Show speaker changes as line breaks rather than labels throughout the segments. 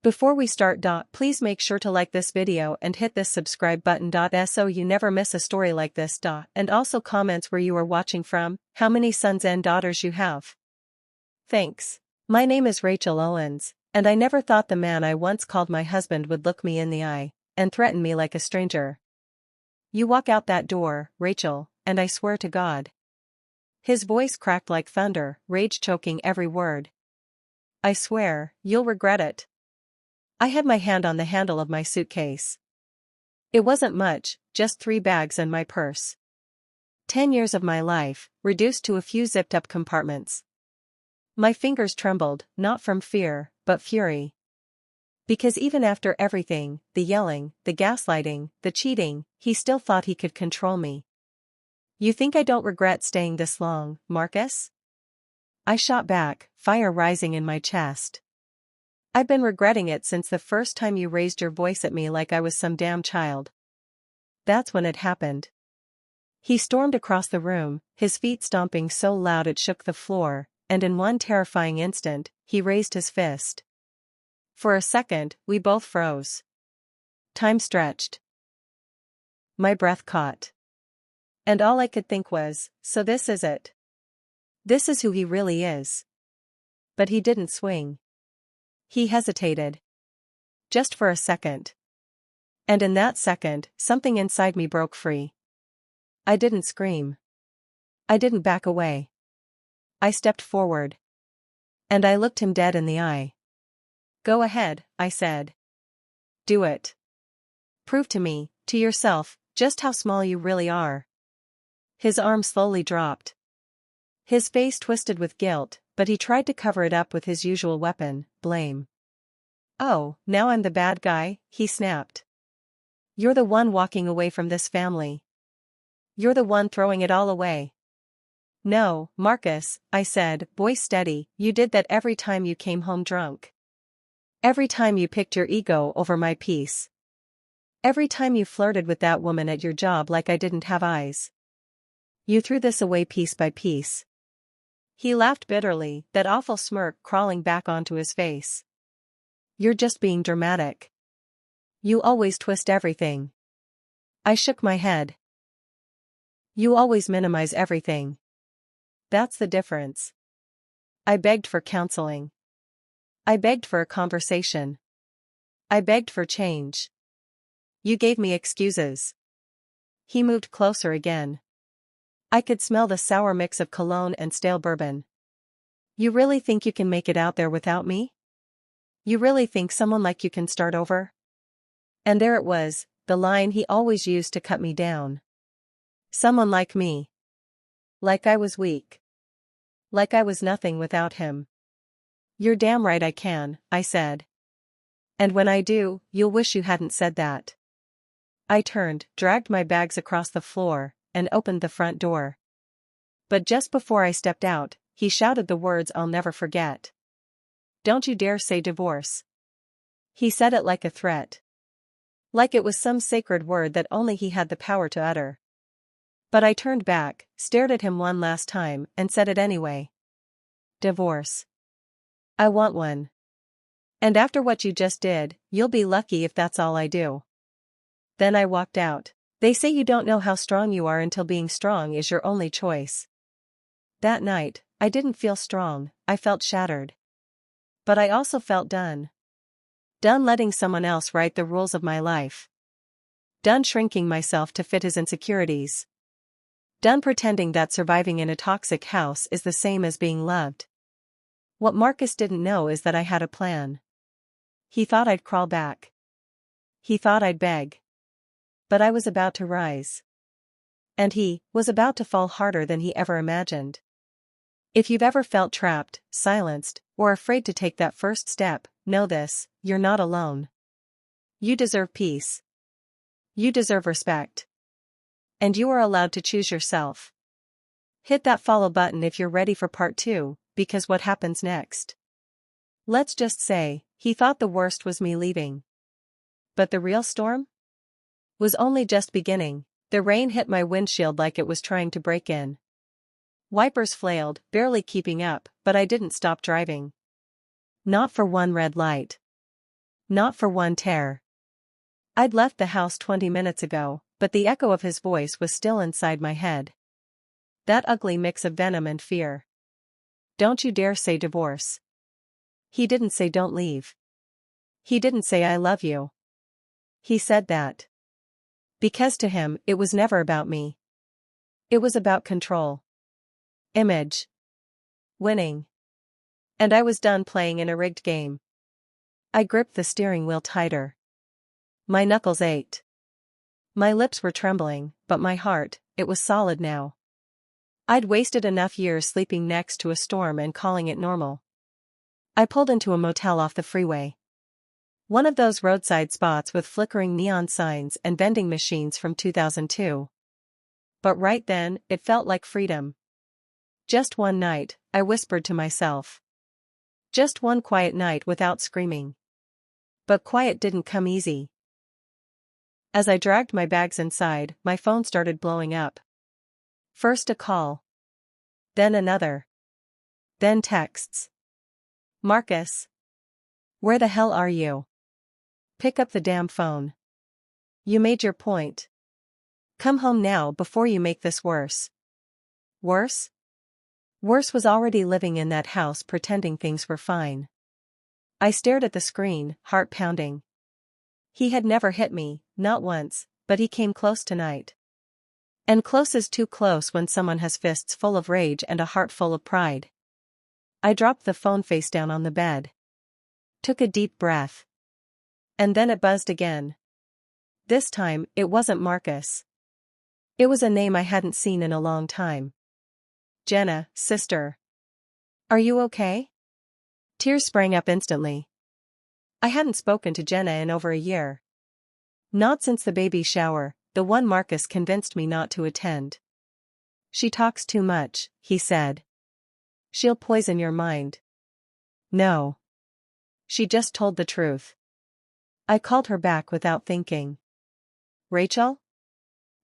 Before we start, please make sure to like this video and hit this subscribe button, so you never miss a story like this. And also comments where you are watching from, how many sons and daughters you have. Thanks. My name is Rachel Owens, and I never thought the man I once called my husband would look me in the eye and threaten me like a stranger. You walk out that door, Rachel, and I swear to God. His voice cracked like thunder, rage choking every word. I swear, you'll regret it. I had my hand on the handle of my suitcase. It wasn't much, just 3 bags and my purse. 10 years of my life, reduced to a few zipped-up compartments. My fingers trembled, not from fear, but fury. Because even after everything, the yelling, the gaslighting, the cheating, he still thought he could control me. You think I don't regret staying this long, Marcus? I shot back, fire rising in my chest. I've been regretting it since the first time you raised your voice at me like I was some damn child. That's when it happened. He stormed across the room, his feet stomping so loud it shook the floor, and in one terrifying instant, he raised his fist. For a second, we both froze. Time stretched. My breath caught. And all I could think was, so this is it. This is who he really is. But he didn't swing. He hesitated. Just for a second. And in that second, something inside me broke free. I didn't scream. I didn't back away. I stepped forward. And I looked him dead in the eye. Go ahead, I said. Do it. Prove to me, to yourself, just how small you really are. His arm slowly dropped. His face twisted with guilt, but he tried to cover it up with his usual weapon, blame. Oh, now I'm the bad guy, he snapped. You're the one walking away from this family. You're the one throwing it all away. No, Marcus, I said, voice steady, you did that every time you came home drunk. Every time you picked your ego over my peace. Every time you flirted with that woman at your job like I didn't have eyes. You threw this away piece by piece. He laughed bitterly, that awful smirk crawling back onto his face. You're just being dramatic. You always twist everything. I shook my head. You always minimize everything. That's the difference. I begged for counseling. I begged for a conversation. I begged for change. You gave me excuses. He moved closer again. I could smell the sour mix of cologne and stale bourbon. You really think you can make it out there without me? You really think someone like you can start over? And there it was, the line he always used to cut me down. Someone like me. Like I was weak. Like I was nothing without him. You're damn right I can, I said. And when I do, you'll wish you hadn't said that. I turned, dragged my bags across the floor, and opened the front door. But just before I stepped out, he shouted the words I'll never forget. Don't you dare say divorce. He said it like a threat. Like it was some sacred word that only he had the power to utter. But I turned back, stared at him one last time, and said it anyway. Divorce. I want one. And after what you just did, you'll be lucky if that's all I do. Then I walked out. They say you don't know how strong you are until being strong is your only choice. That night, I didn't feel strong, I felt shattered. But I also felt done. Done letting someone else write the rules of my life. Done shrinking myself to fit his insecurities. Done pretending that surviving in a toxic house is the same as being loved. What Marcus didn't know is that I had a plan. He thought I'd crawl back. He thought I'd beg. But I was about to rise. And he was about to fall harder than he ever imagined. If you've ever felt trapped, silenced, or afraid to take that first step, know this, you're not alone. You deserve peace. You deserve respect. And you are allowed to choose yourself. Hit that follow button if you're ready for part 2, because what happens next? Let's just say, he thought the worst was me leaving. But the real storm? Was only just beginning. The rain hit my windshield like it was trying to break in. Wipers flailed, barely keeping up, but I didn't stop driving. Not for one red light. Not for one tear. I'd left the house 20 minutes ago, but the echo of his voice was still inside my head. That ugly mix of venom and fear. Don't you dare say divorce. He didn't say don't leave. He didn't say I love you. He said that. Because to him, it was never about me. It was about control. Image. Winning. And I was done playing in a rigged game. I gripped the steering wheel tighter. My knuckles ached. My lips were trembling, but my heart, it was solid now. I'd wasted enough years sleeping next to a storm and calling it normal. I pulled into a motel off the freeway. One of those roadside spots with flickering neon signs and vending machines from 2002. But right then, it felt like freedom. Just one night, I whispered to myself. Just one quiet night without screaming. But quiet didn't come easy. As I dragged my bags inside, my phone started blowing up. First a call. Then another. Then texts. Marcus. Where the hell are you? Pick up the damn phone. You made your point. Come home now before you make this worse. Worse? Worse was already living in that house pretending things were fine. I stared at the screen, heart pounding. He had never hit me, not once, but he came close tonight. And close is too close when someone has fists full of rage and a heart full of pride. I dropped the phone face down on the bed. Took a deep breath. And then it buzzed again. This time, it wasn't Marcus. It was a name I hadn't seen in a long time. Jenna, sister. Are you okay? Tears sprang up instantly. I hadn't spoken to Jenna in over a year. Not since the baby shower, the one Marcus convinced me not to attend. She talks too much, he said. She'll poison your mind. No. She just told the truth. I called her back without thinking. Rachel?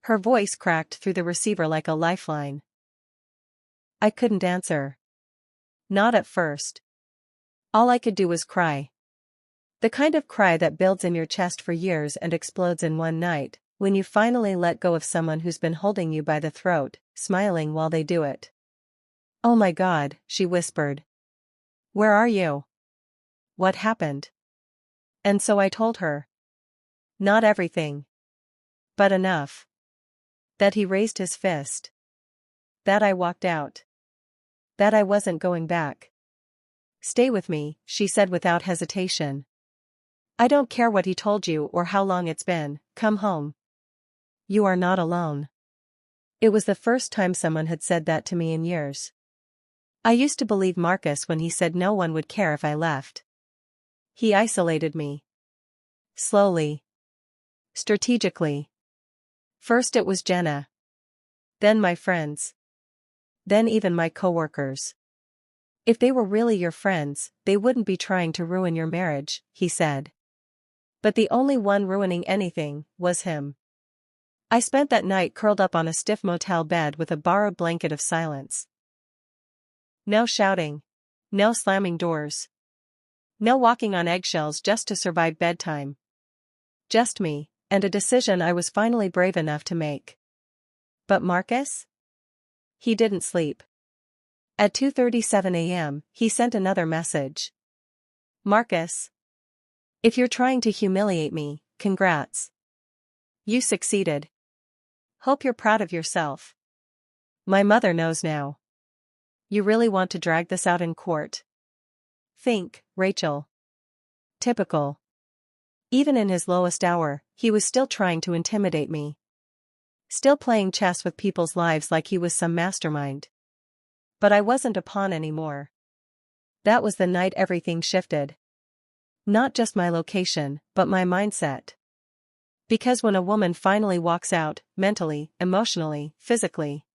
Her voice cracked through the receiver like a lifeline. I couldn't answer. Not at first. All I could do was cry. The kind of cry that builds in your chest for years and explodes in one night, when you finally let go of someone who's been holding you by the throat, smiling while they do it. Oh my God, she whispered. Where are you? What happened? And so I told her. Not everything. But enough. That he raised his fist. That I walked out. That I wasn't going back. Stay with me, she said without hesitation. I don't care what he told you or how long it's been, come home. You are not alone. It was the first time someone had said that to me in years. I used to believe Marcus when he said no one would care if I left. He isolated me. Slowly. Strategically. First it was Jenna. Then my friends. Then even my coworkers. If they were really your friends, they wouldn't be trying to ruin your marriage, he said. But the only one ruining anything was him. I spent that night curled up on a stiff motel bed with a borrowed blanket of silence. No shouting. No slamming doors. No walking on eggshells just to survive bedtime. Just me, and a decision I was finally brave enough to make. But Marcus? He didn't sleep. At 2:37 a.m., he sent another message. Marcus. If you're trying to humiliate me, congrats. You succeeded. Hope you're proud of yourself. My mother knows now. You really want to drag this out in court? Think, Rachel. Typical. Even in his lowest hour, he was still trying to intimidate me. Still playing chess with people's lives like he was some mastermind. But I wasn't a pawn anymore. That was the night everything shifted. Not just my location, but my mindset. Because when a woman finally walks out, mentally, emotionally, physically,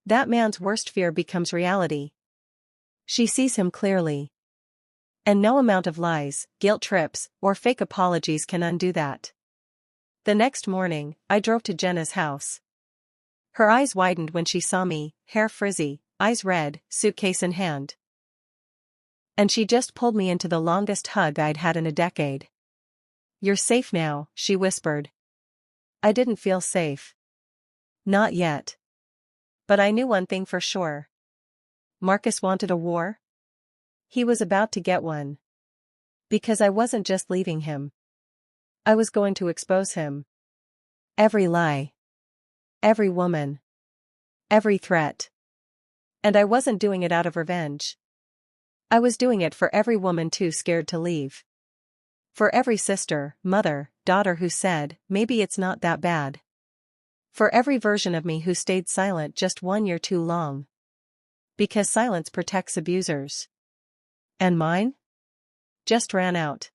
that man's worst fear becomes reality. She sees him clearly. And no amount of lies, guilt trips, or fake apologies can undo that. The next morning, I drove to Jenna's house. Her eyes widened when she saw me, hair frizzy, eyes red, suitcase in hand. And she just pulled me into the longest hug I'd had in a decade. You're safe now, she whispered. I didn't feel safe. Not yet. But I knew one thing for sure. Marcus wanted a war? He was about to get one. Because I wasn't just leaving him. I was going to expose him. Every lie. Every woman. Every threat. And I wasn't doing it out of revenge. I was doing it for every woman too scared to leave. For every sister, mother, daughter who said, maybe it's not that bad. For every version of me who stayed silent just 1 year too long. Because silence protects abusers. And mine? Just ran out.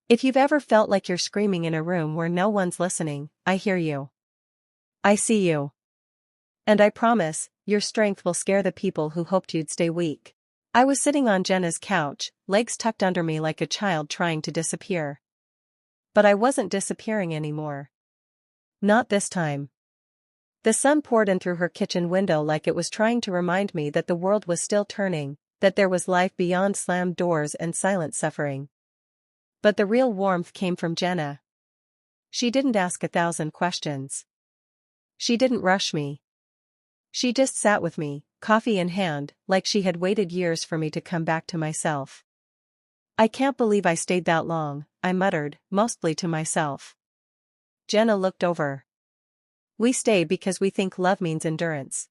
If you've ever felt like you're screaming in a room where no one's listening, I hear you. I see you. And I promise, your strength will scare the people who hoped you'd stay weak. I was sitting on Jenna's couch, legs tucked under me like a child trying to disappear. But I wasn't disappearing anymore. Not this time. The sun poured in through her kitchen window like it was trying to remind me that the world was still turning, that there was life beyond slammed doors and silent suffering. But the real warmth came from Jenna. She didn't ask 1,000 questions. She didn't rush me. She just sat with me, coffee in hand, like she had waited years for me to come back to myself. I can't believe I stayed that long, I muttered, mostly to myself. Jenna looked over. We stay because we think love means endurance.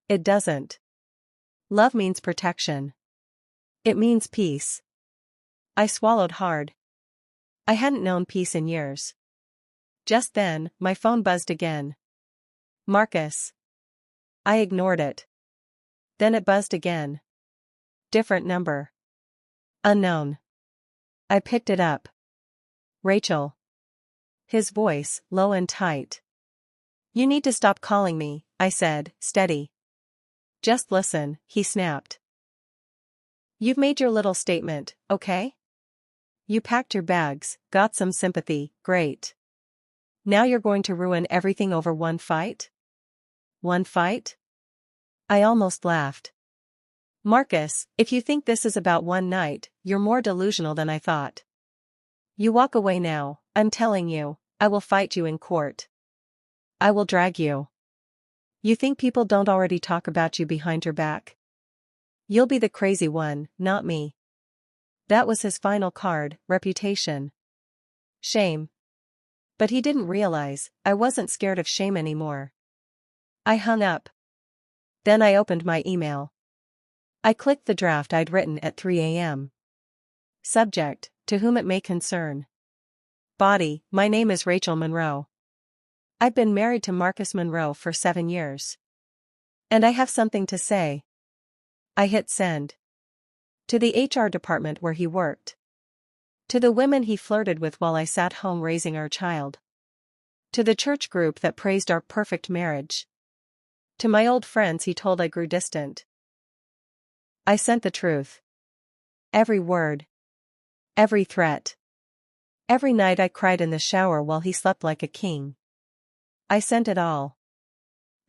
It doesn't. Love means protection. It means peace. I swallowed hard. I hadn't known peace in years. Just then, my phone buzzed again. Marcus. I ignored it. Then it buzzed again. Different number. Unknown. I picked it up. Rachel. His voice, low and tight. You need to stop calling me, I said, steady. Just listen, he snapped. You've made your little statement, okay? You packed your bags, got some sympathy, great. Now you're going to ruin everything over one fight? One fight? I almost laughed. Marcus, if you think this is about one night, you're more delusional than I thought. You walk away now, I'm telling you, I will fight you in court. I will drag you. You think people don't already talk about you behind your back? You'll be the crazy one, not me. That was his final card, reputation. Shame. But he didn't realize, I wasn't scared of shame anymore. I hung up. Then I opened my email. I clicked the draft I'd written at 3 a.m. Subject, to whom it may concern. Body, my name is Rachel Monroe. I've been married to Marcus Monroe for 7 years. And I have something to say. I hit send. To the HR department where he worked. To the women he flirted with while I sat home raising our child. To the church group that praised our perfect marriage. To my old friends he told I grew distant. I sent the truth. Every word. Every threat. Every night I cried in the shower while he slept like a king. I sent it all.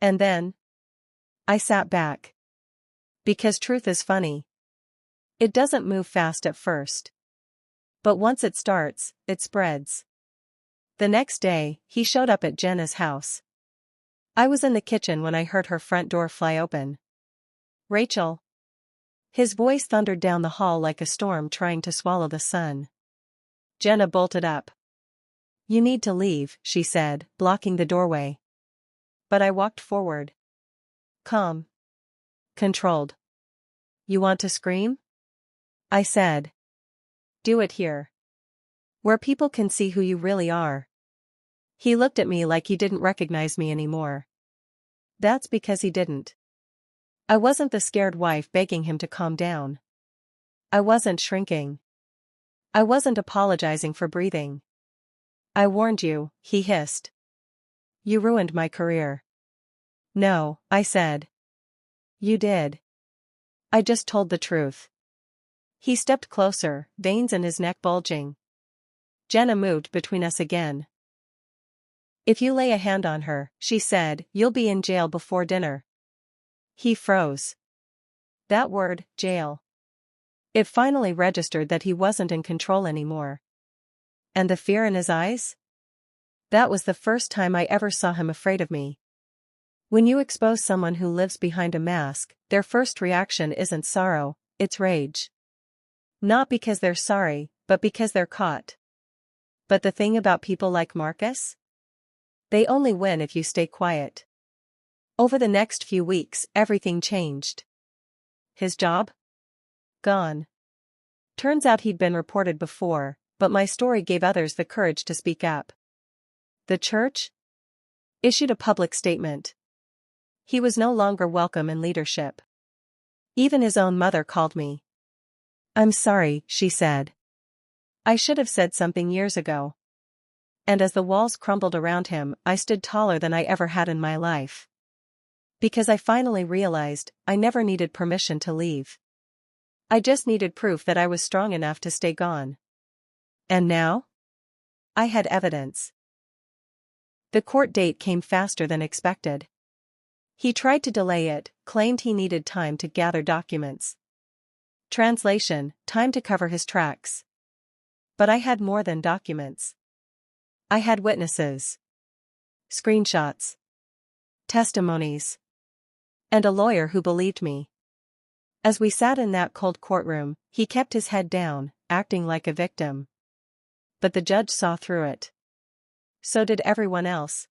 And then I sat back. Because truth is funny. It doesn't move fast at first. But once it starts, it spreads. The next day, he showed up at Jenna's house. I was in the kitchen when I heard her front door fly open. Rachel. His voice thundered down the hall like a storm trying to swallow the sun. Jenna bolted up. You need to leave, she said, blocking the doorway. But I walked forward. Calm. Controlled. You want to scream? I said. Do it here. Where people can see who you really are. He looked at me like he didn't recognize me anymore. That's because he didn't. I wasn't the scared wife begging him to calm down. I wasn't shrinking. I wasn't apologizing for breathing. I warned you, he hissed. You ruined my career. No, I said. You did. I just told the truth. He stepped closer, veins in his neck bulging. Jenna moved between us again. If you lay a hand on her, she said, you'll be in jail before dinner. He froze. That word, jail. It finally registered that he wasn't in control anymore. And the fear in his eyes? That was the first time I ever saw him afraid of me. When you expose someone who lives behind a mask, their first reaction isn't sorrow, it's rage. Not because they're sorry, but because they're caught. But the thing about people like Marcus? They only win if you stay quiet. Over the next few weeks, everything changed. His job? Gone. Turns out he'd been reported before, but my story gave others the courage to speak up. The church? Issued a public statement. He was no longer welcome in leadership. Even his own mother called me. "I'm sorry," she said. "I should have said something years ago." And as the walls crumbled around him, I stood taller than I ever had in my life. Because I finally realized, I never needed permission to leave. I just needed proof that I was strong enough to stay gone. And now? I had evidence. The court date came faster than expected. He tried to delay it, claimed he needed time to gather documents. Translation, time to cover his tracks. But I had more than documents. I had witnesses. Screenshots. Testimonies. And a lawyer who believed me. As we sat in that cold courtroom, he kept his head down, acting like a victim. But the judge saw through it. So did everyone else.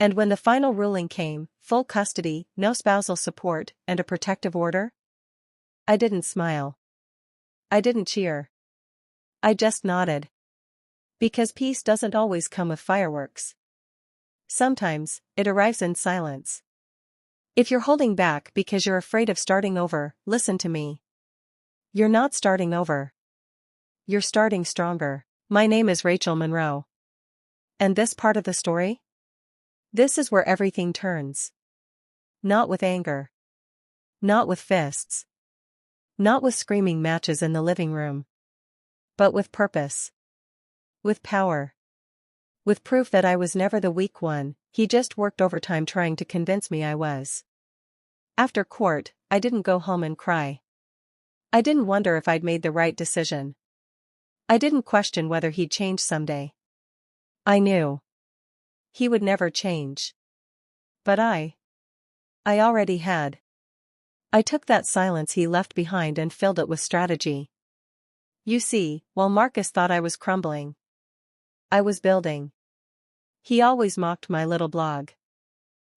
And when the final ruling came, full custody, no spousal support, and a protective order? I didn't smile. I didn't cheer. I just nodded. Because peace doesn't always come with fireworks. Sometimes, it arrives in silence. If you're holding back because you're afraid of starting over, listen to me. You're not starting over. You're starting stronger. My name is Rachel Monroe. And this part of the story? This is where everything turns. Not with anger. Not with fists. Not with screaming matches in the living room. But with purpose. With power. With proof that I was never the weak one, he just worked overtime trying to convince me I was. After court, I didn't go home and cry. I didn't wonder if I'd made the right decision. I didn't question whether he'd change someday. I knew. He would never change. But I already had. I took that silence he left behind and filled it with strategy. You see, while Marcus thought I was crumbling, I was building. He always mocked my little blog.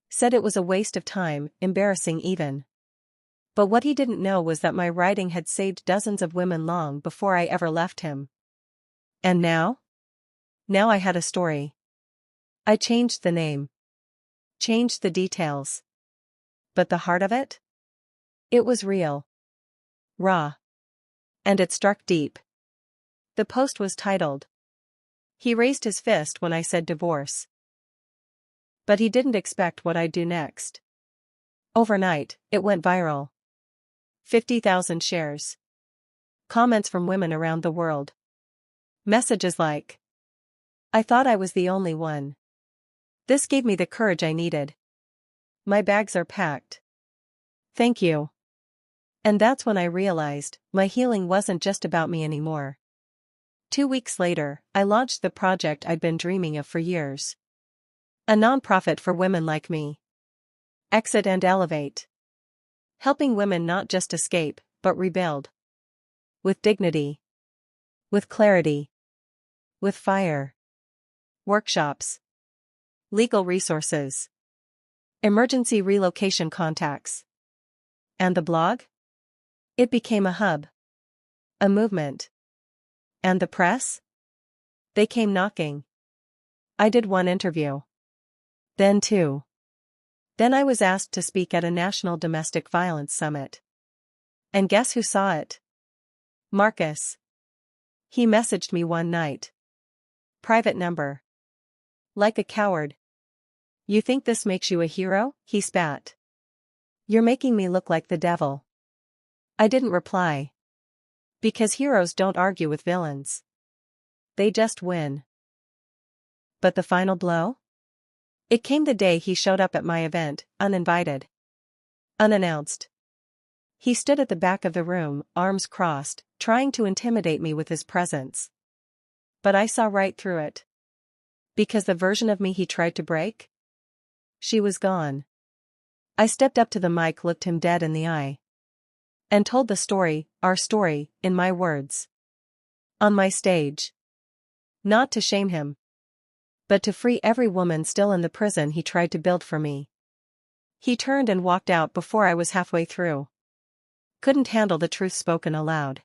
Said it was a waste of time, embarrassing even. But what he didn't know was that my writing had saved dozens of women long before I ever left him. And now? Now I had a story. I changed the name. Changed the details. But the heart of it? It was real. Raw. And it struck deep. The post was titled. He raised his fist when I said divorce. But he didn't expect what I'd do next. Overnight, it went viral. 50,000 shares. Comments from women around the world. Messages like, "I thought I was the only one." This gave me the courage I needed. "My bags are packed. Thank you." And that's when I realized, my healing wasn't just about me anymore. 2 weeks later, I launched the project I'd been dreaming of for years. A nonprofit for women like me. Exit and Elevate. Helping women not just escape, but rebuild. With dignity. With clarity. With fire. Workshops. Legal resources. Emergency relocation contacts. And the blog? It became a hub. A movement. And the press? They came knocking. I did one interview. Then two. Then I was asked to speak at a national domestic violence summit. And guess who saw it? Marcus. He messaged me one night. Private number. Like a coward. "You think this makes you a hero?" he spat. "You're making me look like the devil." I didn't reply. Because heroes don't argue with villains. They just win. But the final blow? It came the day he showed up at my event, uninvited. Unannounced. He stood at the back of the room, arms crossed, trying to intimidate me with his presence. But I saw right through it. Because the version of me he tried to break? She was gone. I stepped up to the mic, looked him dead in the eye. And told the story, our story, in my words. On my stage. Not to shame him. But to free every woman still in the prison he tried to build for me. He turned and walked out before I was halfway through. Couldn't handle the truth spoken aloud.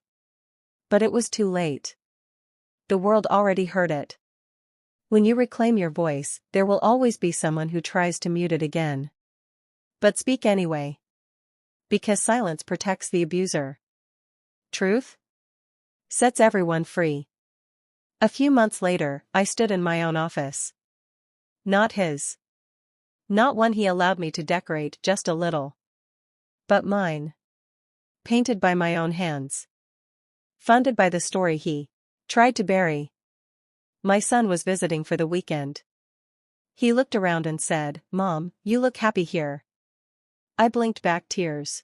But it was too late. The world already heard it. When you reclaim your voice, there will always be someone who tries to mute it again. But speak anyway. Because silence protects the abuser. Truth sets everyone free. A few months later, I stood in my own office. Not his. Not one he allowed me to decorate just a little. But mine. Painted by my own hands. Funded by the story he tried to bury. My son was visiting for the weekend. He looked around and said, "Mom, you look happy here." I blinked back tears.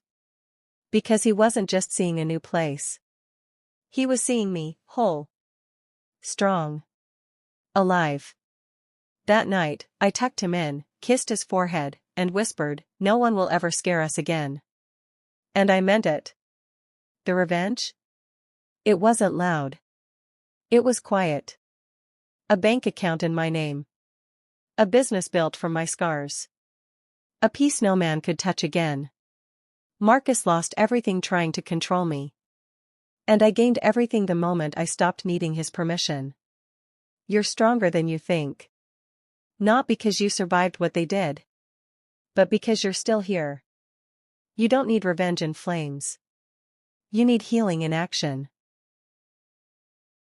Because he wasn't just seeing a new place. He was seeing me, whole. Strong. Alive. That night, I tucked him in, kissed his forehead, and whispered, "No one will ever scare us again." And I meant it. The revenge? It wasn't loud. It was quiet. A bank account in my name. A business built from my scars. A peace no man could touch again. Marcus lost everything trying to control me. And I gained everything the moment I stopped needing his permission. You're stronger than you think. Not because you survived what they did. But because you're still here. You don't need revenge in flames. You need healing in action.